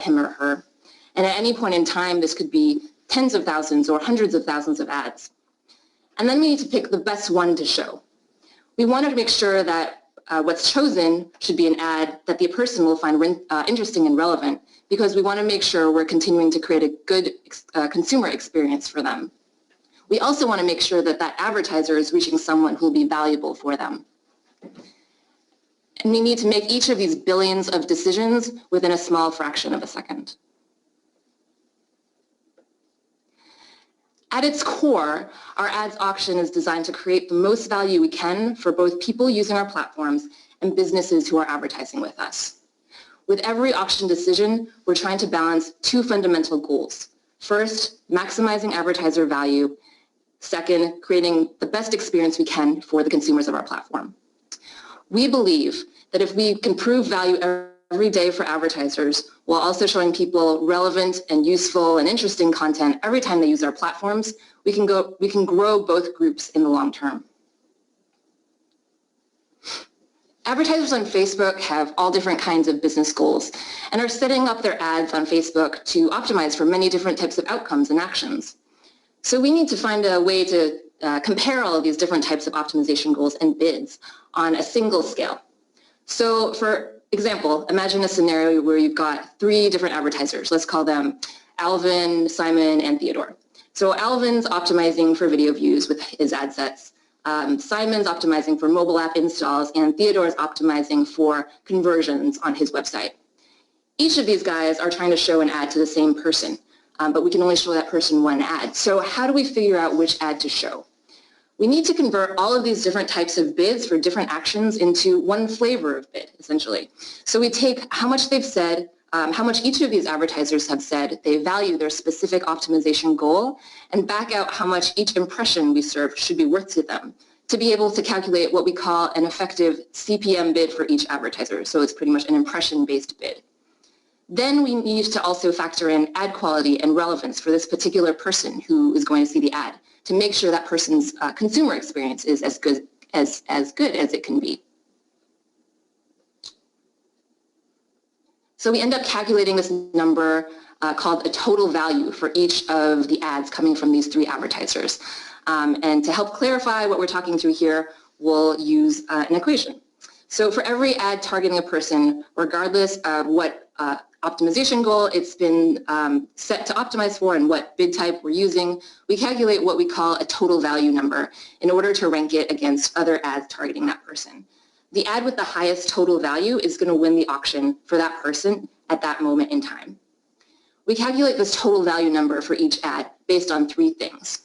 him or her. And at any point in time, this could be tens of thousands or hundreds of thousands of ads. And then we need to pick the best one to show. We wanted to make sure that what's chosen should be an ad that the person will find interesting and relevant, because we want to make sure we're continuing to create a good consumer experience for them. We also want to make sure that that advertiser is reaching someone who will be valuable for them. And we need to make each of these billions of decisions within a small fraction of a second. At its core, our ads auction is designed to create the most value we can for both people using our platforms and businesses who are advertising with us. With every auction decision, we're trying to balance two fundamental goals. First, maximizing advertiser value. Second, creating the best experience we can for the consumers of our platform. We believe that if we can prove value every day for advertisers while also showing people relevant and useful and interesting content every time they use our platforms, we can grow both groups in the long term. Advertisers on Facebook have all different kinds of business goals and are setting up their ads on Facebook to optimize for many different types of outcomes and actions. So we need to find a way to compare all of these different types of optimization goals and bids on a single scale. So for example, imagine a scenario where you've got three different advertisers. Let's call them Alvin, Simon, and Theodore. So Alvin's optimizing for video views with his ad sets. Simon's optimizing for mobile app installs, and Theodore's optimizing for conversions on his website. Each of these guys are trying to show an ad to the same person, but we can only show that person one ad. So how do we figure out which ad to show? We need to convert all of these different types of bids for different actions into one flavor of bid, essentially. So we take how much they've said, how much each of these advertisers have said they value their specific optimization goal, and back out how much each impression we serve should be worth to them, to be able to calculate what we call an effective CPM bid for each advertiser. So it's pretty much an impression-based bid. Then we need to also factor in ad quality and relevance for this particular person who is going to see the ad, to make sure that person's consumer experience is as good as it can be. So we end up calculating this number called a total value for each of the ads coming from these three advertisers. And to help clarify what we're talking through here, we'll use an equation. So for every ad targeting a person, regardless of what optimization goal it's been set to optimize for and what bid type we're using, we calculate what we call a total value number in order to rank it against other ads targeting that person. The ad with the highest total value is going to win the auction for that person at that moment in time. We calculate this total value number for each ad based on three things.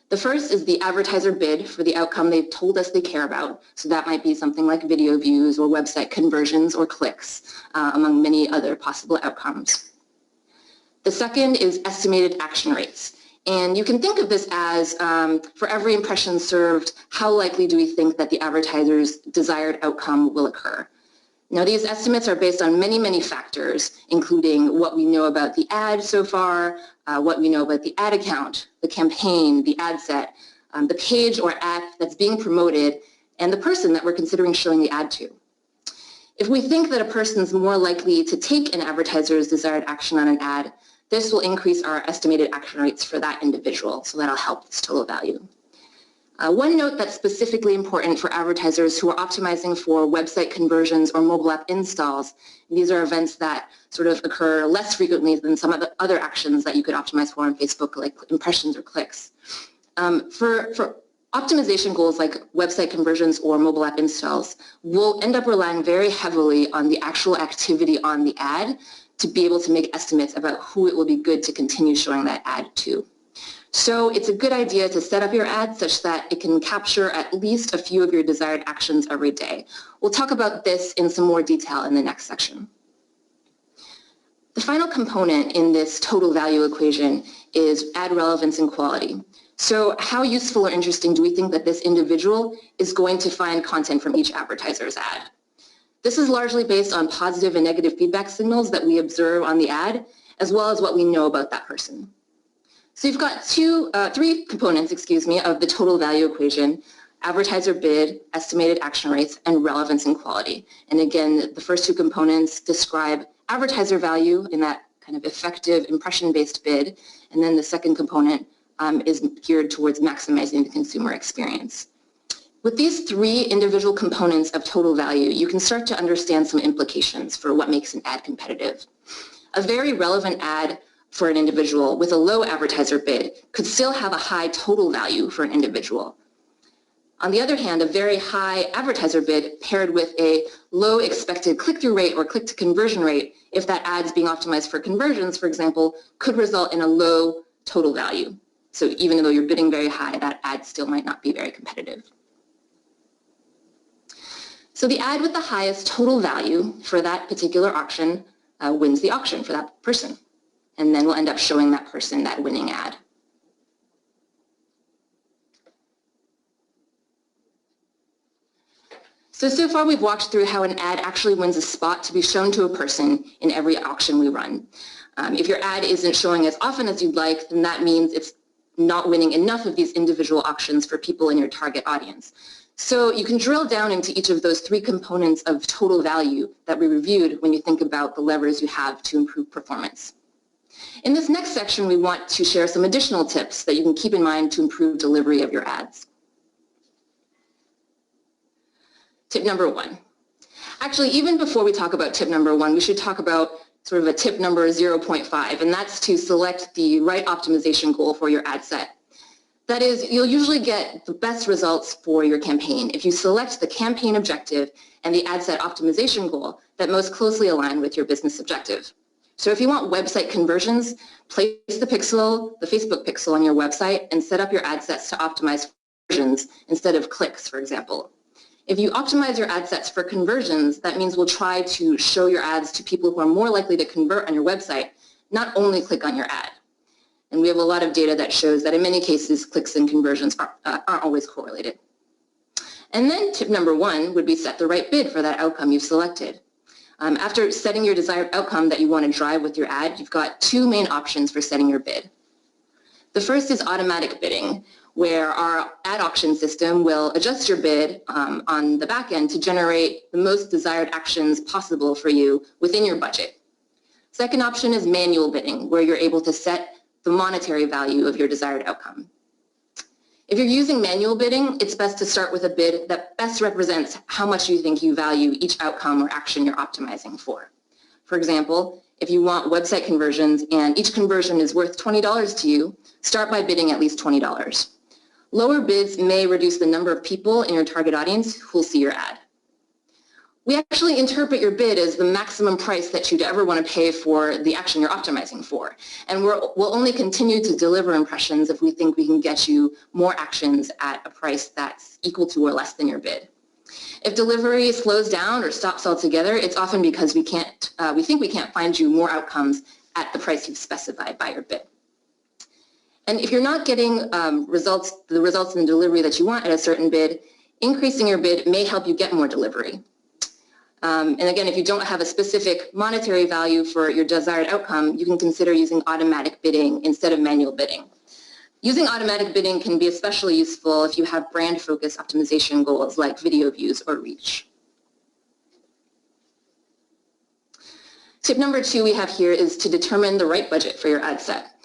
The first is the advertiser bid for the outcome they've told us they care about. So that might be something like video views or website conversions or clicks, among many other possible outcomes. The second is estimated action rates. And you can think of this as, for every impression served, how likely do we think that the advertiser's desired outcome will occur? Now, these estimates are based on many, many factors, including what we know about the ad so far, what we know about the ad account, the campaign, the ad set, the page or app that's being promoted, and the person that we're considering showing the ad to. If we think that a person's more likely to take an advertiser's desired action on an ad, this will increase our estimated action rates for that individual, so that'll help this total value. One note that's specifically important for advertisers who are optimizing for website conversions or mobile app installs. These are events that sort of occur less frequently than some of the other actions that you could optimize for on Facebook, like impressions or clicks. For optimization goals like website conversions or mobile app installs, we'll end up relying very heavily on the actual activity on the ad to be able to make estimates about who it will be good to continue showing that ad to. So it's a good idea to set up your ad such that it can capture at least a few of your desired actions every day. We'll talk about this in some more detail in the next section. The final component in this total value equation is ad relevance and quality. So how useful or interesting do we think that this individual is going to find content from each advertiser's ad? This is largely based on positive and negative feedback signals that we observe on the ad, as well as what we know about that person. So you've got three components, of the total value equation: advertiser bid, estimated action rates, and relevance and quality. And again, the first two components describe advertiser value in that kind of effective impression-based bid, and then the second component is geared towards maximizing the consumer experience. With these three individual components of total value, you can start to understand some implications for what makes an ad competitive. A very relevant ad for an individual with a low advertiser bid could still have a high total value for an individual. On the other hand, a very high advertiser bid paired with a low expected click-through rate or click-to-conversion rate, if that ad's being optimized for conversions, for example, could result in a low total value. So even though you're bidding very high, that ad still might not be very competitive. So the ad with the highest total value for that particular auction wins the auction for that person. And then we'll end up showing that person that winning ad. So far we've walked through how an ad actually wins a spot to be shown to a person in every auction we run. If your ad isn't showing as often as you'd like, then that means it's not winning enough of these individual auctions for people in your target audience. So you can drill down into each of those three components of total value that we reviewed when you think about the levers you have to improve performance. In this next section, we want to share some additional tips that you can keep in mind to improve delivery of your ads. Tip number one. Actually, even before we talk about tip number one, we should talk about sort of a tip number 0.5, and that's to select the right optimization goal for your ad set. That is, you'll usually get the best results for your campaign if you select the campaign objective and the ad set optimization goal that most closely align with your business objective. So if you want website conversions, place the pixel, the Facebook pixel on your website and set up your ad sets to optimize conversions instead of clicks, for example. If you optimize your ad sets for conversions, that means we'll try to show your ads to people who are more likely to convert on your website, not only click on your ad. And we have a lot of data that shows that in many cases, clicks and conversions aren't always correlated. And then tip number one would be set the right bid for that outcome you've selected. After setting your desired outcome that you want to drive with your ad, you've got two main options for setting your bid. The first is automatic bidding, where our ad auction system will adjust your bid on the back end to generate the most desired actions possible for you within your budget. Second option is manual bidding, where you're able to set the monetary value of your desired outcome. If you're using manual bidding, it's best to start with a bid that best represents how much you think you value each outcome or action you're optimizing for. For example, if you want website conversions and each conversion is worth $20 to you, start by bidding at least $20. Lower bids may reduce the number of people in your target audience who will see your ad. We actually interpret your bid as the maximum price that you'd ever want to pay for the action you're optimizing for. And we'll only continue to deliver impressions if we think we can get you more actions at a price that's equal to or less than your bid. If delivery slows down or stops altogether, it's often because we think we can't find you more outcomes at the price you've specified by your bid. And if you're not getting the results in the delivery that you want at a certain bid, increasing your bid may help you get more delivery. And again, if you don't have a specific monetary value for your desired outcome, you can consider using automatic bidding instead of manual bidding. Using automatic bidding can be especially useful if you have brand-focused optimization goals like video views or reach. Tip number two we have here is to determine the right budget for your ad set.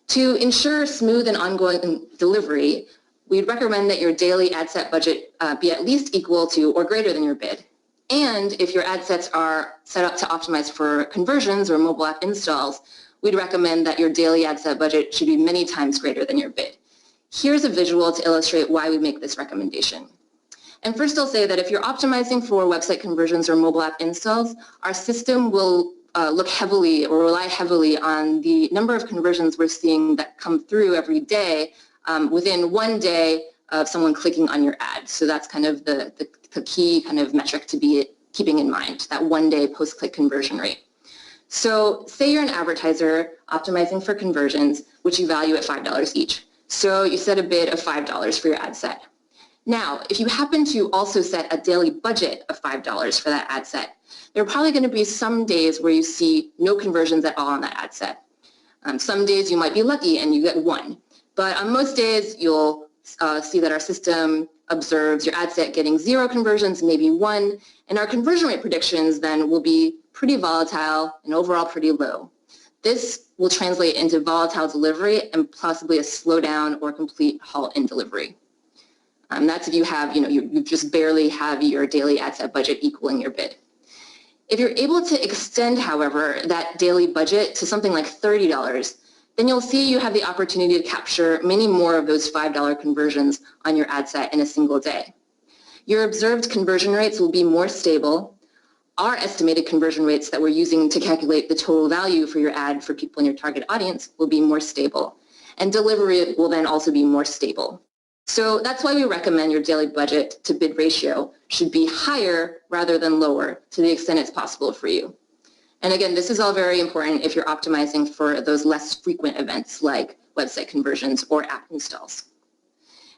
To ensure smooth and ongoing delivery, we'd recommend that your daily ad set budget be at least equal to or greater than your bid. And if your ad sets are set up to optimize for conversions or mobile app installs, we'd recommend that your daily ad set budget should be many times greater than your bid. Here's a visual to illustrate why we make this recommendation. And first I'll say that if you're optimizing for website conversions or mobile app installs, our system will look heavily or rely heavily on the number of conversions we're seeing that come through every day within 1 day of someone clicking on your ad. So that's kind of the key kind of metric to be keeping in mind, that 1 day post-click conversion rate. So say you're an advertiser optimizing for conversions, which you value at $5 each. So you set a bid of $5 for your ad set. Now, if you happen to also set a daily budget of $5 for that ad set, there are probably going to be some days where you see no conversions at all on that ad set. Some days you might be lucky and you get 1. But on most days, you'll see that our system observes your ad set getting 0 conversions, maybe 1, and our conversion rate predictions then will be pretty volatile and overall pretty low. This will translate into volatile delivery and possibly a slowdown or complete halt in delivery. That's if you have, you just barely have your daily ad set budget equaling your bid. If you're able to extend, however, that daily budget to something like $30, then you'll see you have the opportunity to capture many more of those $5 conversions on your ad set in a single day. Your observed conversion rates will be more stable. Our estimated conversion rates that we're using to calculate the total value for your ad for people in your target audience will be more stable. And delivery will then also be more stable. So that's why we recommend your daily budget to bid ratio should be higher rather than lower to the extent it's possible for you. And again, this is all very important if you're optimizing for those less frequent events like website conversions or app installs.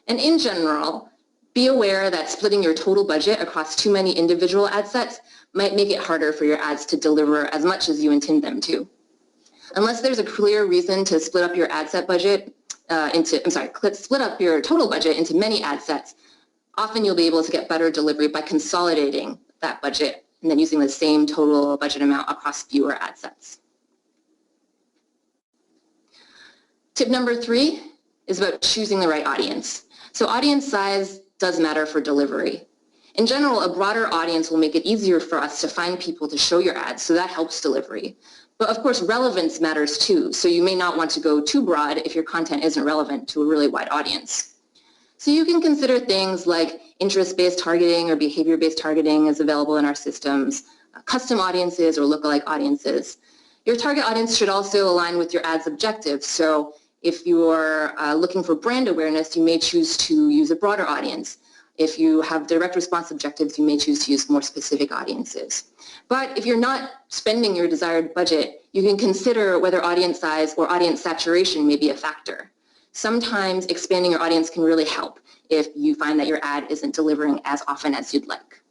And in general, be aware that splitting your total budget across too many individual ad sets might make it harder for your ads to deliver as much as you intend them to. Unless there's a clear reason to split up your ad set budget split up your total budget into many ad sets, often you'll be able to get better delivery by consolidating that budget and then using the same total budget amount across fewer ad sets. Tip number 3 is about choosing the right audience. So audience size does matter for delivery. In general, a broader audience will make it easier for us to find people to show your ads, so that helps delivery. But of course, relevance matters too, so you may not want to go too broad if your content isn't relevant to a really wide audience. So you can consider things like interest-based targeting or behavior-based targeting is available in our systems, custom audiences or lookalike audiences. Your target audience should also align with your ad's objectives. So if you're looking for brand awareness, you may choose to use a broader audience. If you have direct response objectives, you may choose to use more specific audiences. But if you're not spending your desired budget, you can consider whether audience size or audience saturation may be a factor. Sometimes expanding your audience can really help if you find that your ad isn't delivering as often as you'd like.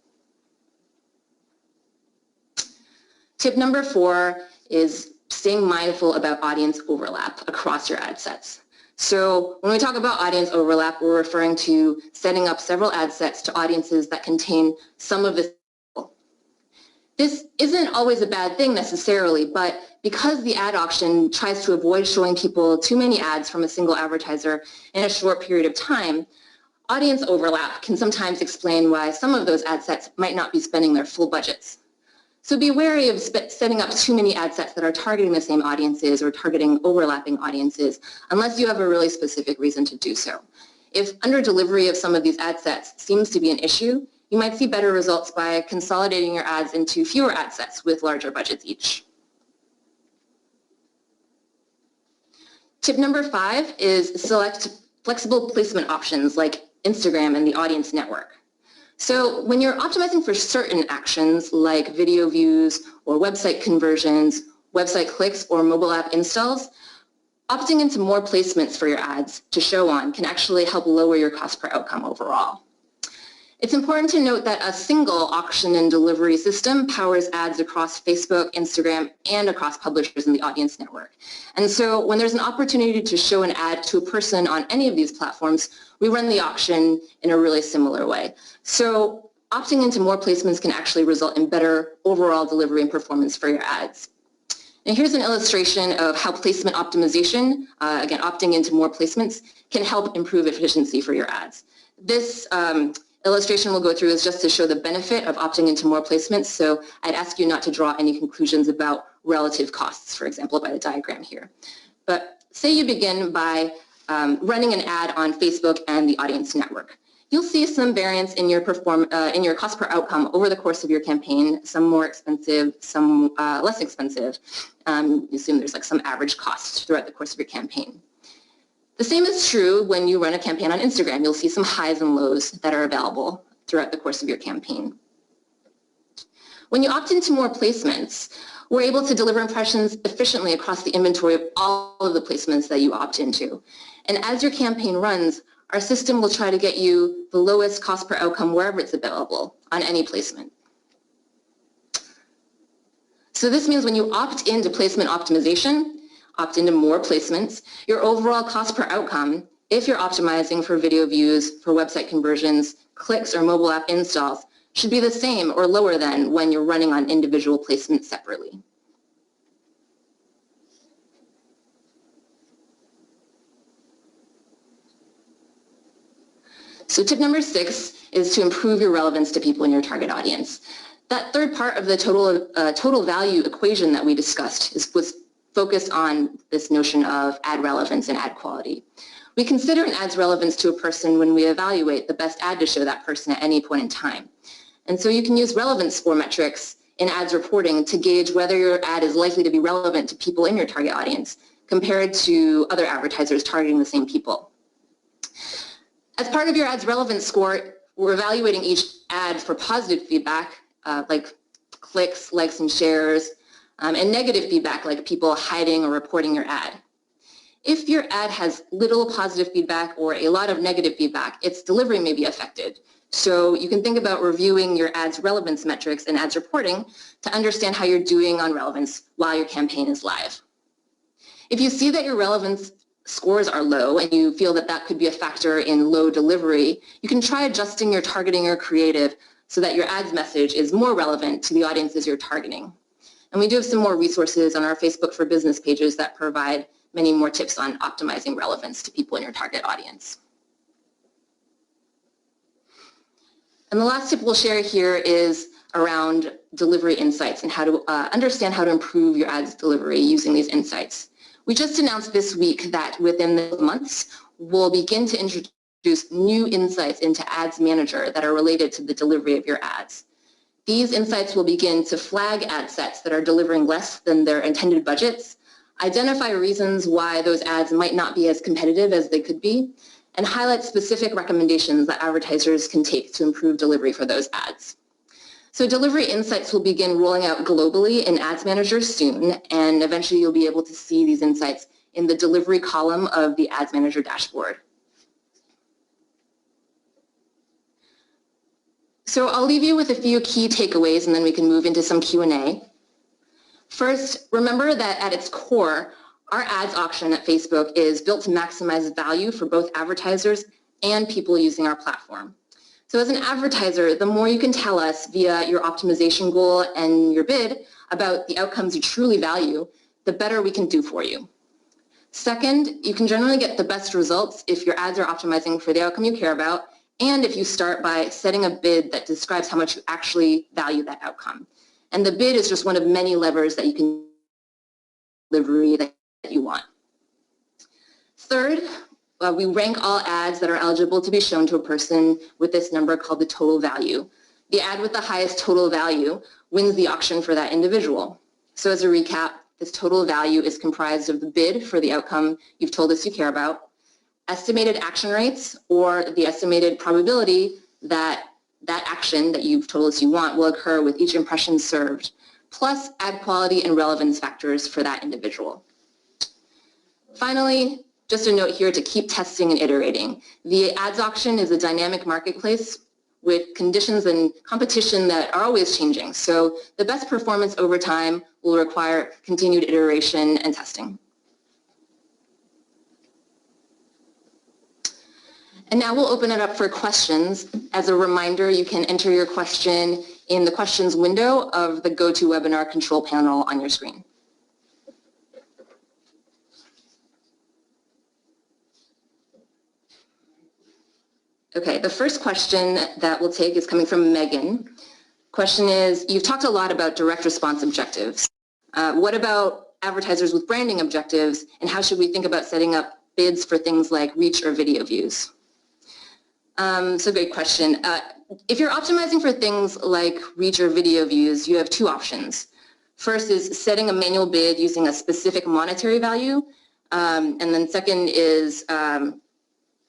Tip number 4 is staying mindful about audience overlap across your ad sets. So when we talk about audience overlap, we're referring to setting up several ad sets to audiences that contain some of this. This isn't always a bad thing necessarily, but because the ad auction tries to avoid showing people too many ads from a single advertiser in a short period of time, audience overlap can sometimes explain why some of those ad sets might not be spending their full budgets. So be wary of setting up too many ad sets that are targeting the same audiences or targeting overlapping audiences unless you have a really specific reason to do so. If under delivery of some of these ad sets seems to be an issue, you might see better results by consolidating your ads into fewer ad sets with larger budgets each. Tip number 5 is select flexible placement options like Instagram and the Audience Network. So when you're optimizing for certain actions like video views or website conversions, website clicks, or mobile app installs, opting into more placements for your ads to show on can actually help lower your cost per outcome overall. It's important to note that a single auction and delivery system powers ads across Facebook, Instagram, and across publishers in the Audience Network. And so when there's an opportunity to show an ad to a person on any of these platforms, we run the auction in a really similar way. So opting into more placements can actually result in better overall delivery and performance for your ads. And here's an illustration of how placement optimization, again, opting into more placements, can help improve efficiency for your ads. This illustration we'll go through is just to show the benefit of opting into more placements, so I'd ask you not to draw any conclusions about relative costs, for example, by the diagram here. But say you begin by running an ad on Facebook and the Audience Network. You'll see some variance in your cost per outcome over the course of your campaign, some more expensive, some less expensive. You assume there's like some average cost throughout the course of your campaign. The same is true when you run a campaign on Instagram. You'll see some highs and lows that are available throughout the course of your campaign. When you opt into more placements, we're able to deliver impressions efficiently across the inventory of all of the placements that you opt into. And as your campaign runs, our system will try to get you the lowest cost per outcome wherever it's available on any placement. So this means when you opt into placement optimization, opt into more placements, your overall cost per outcome, if you're optimizing for video views, for website conversions, clicks, or mobile app installs, should be the same or lower than when you're running on individual placements separately. So tip number 6 is to improve your relevance to people in your target audience. That third part of the total value equation that we discussed was focused on this notion of ad relevance and ad quality. We consider an ad's relevance to a person when we evaluate the best ad to show that person at any point in time. And so you can use relevance score metrics in ads reporting to gauge whether your ad is likely to be relevant to people in your target audience compared to other advertisers targeting the same people. As part of your ad's relevance score, we're evaluating each ad for positive feedback, like clicks, likes, and shares, and negative feedback, like people hiding or reporting your ad. If your ad has little positive feedback or a lot of negative feedback, its delivery may be affected. So you can think about reviewing your ad's relevance metrics and ads reporting to understand how you're doing on relevance while your campaign is live. If you see that your relevance scores are low and you feel that that could be a factor in low delivery, you can try adjusting your targeting or creative so that your ads message is more relevant to the audiences you're targeting. And we do have some more resources on our Facebook for Business pages that provide many more tips on optimizing relevance to people in your target audience. And the last tip we'll share here is around delivery insights and how to understand how to improve your ads delivery using these insights. We just announced this week that within the months, we'll begin to introduce new insights into Ads Manager that are related to the delivery of your ads. These insights will begin to flag ad sets that are delivering less than their intended budgets, identify reasons why those ads might not be as competitive as they could be, and highlight specific recommendations that advertisers can take to improve delivery for those ads. So delivery insights will begin rolling out globally in Ads Manager soon, and eventually you'll be able to see these insights in the delivery column of the Ads Manager dashboard. So I'll leave you with a few key takeaways and then we can move into some Q&A. First, remember that at its core, our ads auction at Facebook is built to maximize value for both advertisers and people using our platform. So as an advertiser, the more you can tell us via your optimization goal and your bid about the outcomes you truly value, the better we can do for you. Second, you can generally get the best results if your ads are optimizing for the outcome you care about and if you start by setting a bid that describes how much you actually value that outcome. And the bid is just one of many levers that you can delivery that you want. Third, we rank all ads that are eligible to be shown to a person with this number called the total value. The ad with the highest total value wins the auction for that individual. So as a recap, this total value is comprised of the bid for the outcome you've told us you care about, estimated action rates, or the estimated probability that that action that you've told us you want will occur with each impression served, plus ad quality and relevance factors for that individual. Finally, just a note here to keep testing and iterating. The ads auction is a dynamic marketplace with conditions and competition that are always changing. So the best performance over time will require continued iteration and testing. And now we'll open it up for questions. As a reminder, you can enter your question in the questions window of the GoToWebinar control panel on your screen. Okay, the first question that we'll take is coming from Megan. Question is, you've talked a lot about direct response objectives. What about advertisers with branding objectives, and how should we think about setting up bids for things like reach or video views? So great question. If you're optimizing for things like reach or video views, you have two options. First is setting a manual bid using a specific monetary value, and then second is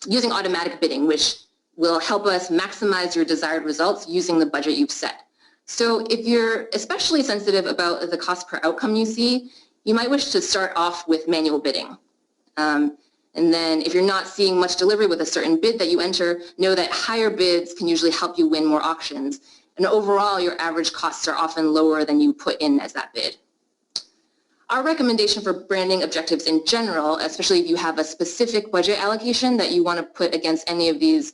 using automatic bidding, which will help us maximize your desired results using the budget you've set. So if you're especially sensitive about the cost per outcome you see, you might wish to start off with manual bidding. And then if you're not seeing much delivery with a certain bid that you enter, know that higher bids can usually help you win more auctions. And overall, your average costs are often lower than you put in as that bid. Our recommendation for branding objectives in general, especially if you have a specific budget allocation that you want to put against any of these